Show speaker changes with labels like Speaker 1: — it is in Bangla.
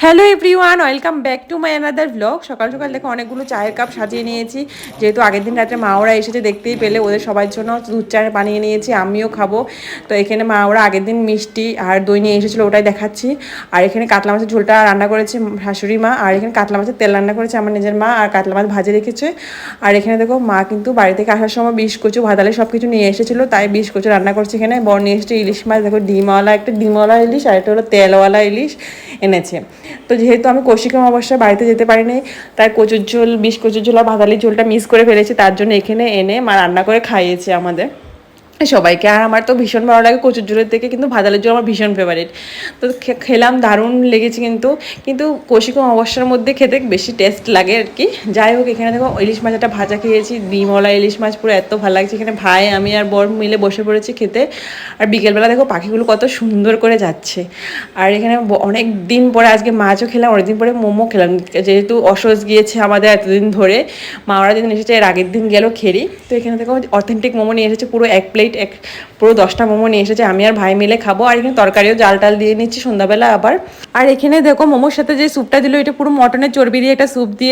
Speaker 1: Hello everyone, welcome back to my another blog. সকাল সকাল দেখো অনেকগুলো চায়ের কাপ সাজিয়ে নিয়েছি, যেহেতু আগের দিন রাত্রে মা ওরা এসেছে দেখতেই পেলে। ওদের সবার জন্য দুধ চা বানিয়ে নিয়েছি, আমিও খাবো। তো এখানে মা ওরা আগের দিন মিষ্টি আর দই নিয়ে এসেছিলো, ওটাই দেখাচ্ছি। আর এখানে কাতলা মাছের ঝোলটা রান্না করেছে শাশুড়ি মা, আর এখানে কাতলা মাছের তেল রান্না করেছে আমার নিজের মা, আর কাতলা মাছ ভাজে রেখেছে। আর এখানে দেখো মা কিন্তু বাড়ি থেকে আসার সময় বিষ কচু ভাতালে সব কিছু নিয়ে এসেছিলো, তাই বিষ কচু রান্না করছে। এখানে বড় নিয়ে এসেছে ইলিশ মাছ, দেখো ডিমওয়ালা, একটা ডিমওয়ালা ইলিশ আর একটা হলো তেলওয়ালা ইলিশ এনেছে। তো যেহেতু আমি কৌশিক অমাবস্যায় বাড়িতে যেতে পারিনি, তাই কচুর ঝোল, বিষ কচুর ঝোল আর ভাতালির ঝোলটা মিস করে ফেলেছি, তার জন্য এখানে এনে মা রান্না করে খাইয়েছে আমাদের সবাইকে। আর আমার তো ভীষণ ভালো লাগে কচুর ঝোলের থেকে, কিন্তু ভাতালের ঝোল আমার ভীষণ ফেভারিট। তো খেলাম, দারুণ লেগেছে। কিন্তু কৌশিক অমাবস্যার মধ্যে খেতে বেশি টেস্ট লাগে আর কি। যাই হোক, এখানে দেখো ইলিশ মাছ একটা ভাজা খেয়েছি, ডিমওয়ালা ইলিশ মাছ, পুরো এত ভালো লাগছে। এখানে ভাই, আমি আর বর মিলে বসে পড়েছি খেতে। আর বিকেলবেলা দেখো পাখিগুলো কত সুন্দর করে যাচ্ছে। আর এখানে অনেক দিন পরে আজকে মাছও খেলাম, অনেকদিন পরে মোমো খেলাম, যেহেতু অসহ্য গিয়েছে আমাদের এতদিন ধরে। মা ওরা যেদিন এসেছে এর আগের দিন গেল খেরি। তো এখানে দেখো অথেন্টিক মোমো নিয়ে এসেছে, পুরো এক প্লেট, পুরো 10টা মোমো নিয়ে এসেছে, আমি আর ভাই মিলে খাবো। আর এখানে তরকারিও জাল টাল দিয়ে নিচ্ছি সন্ধ্যাবেলা আবার। আর এখানে দেখো মোমোর সাথে যে স্যুপটা দিল, এটা পুরো মটনের চর্বি দিয়ে একটা স্যুপ দিয়ে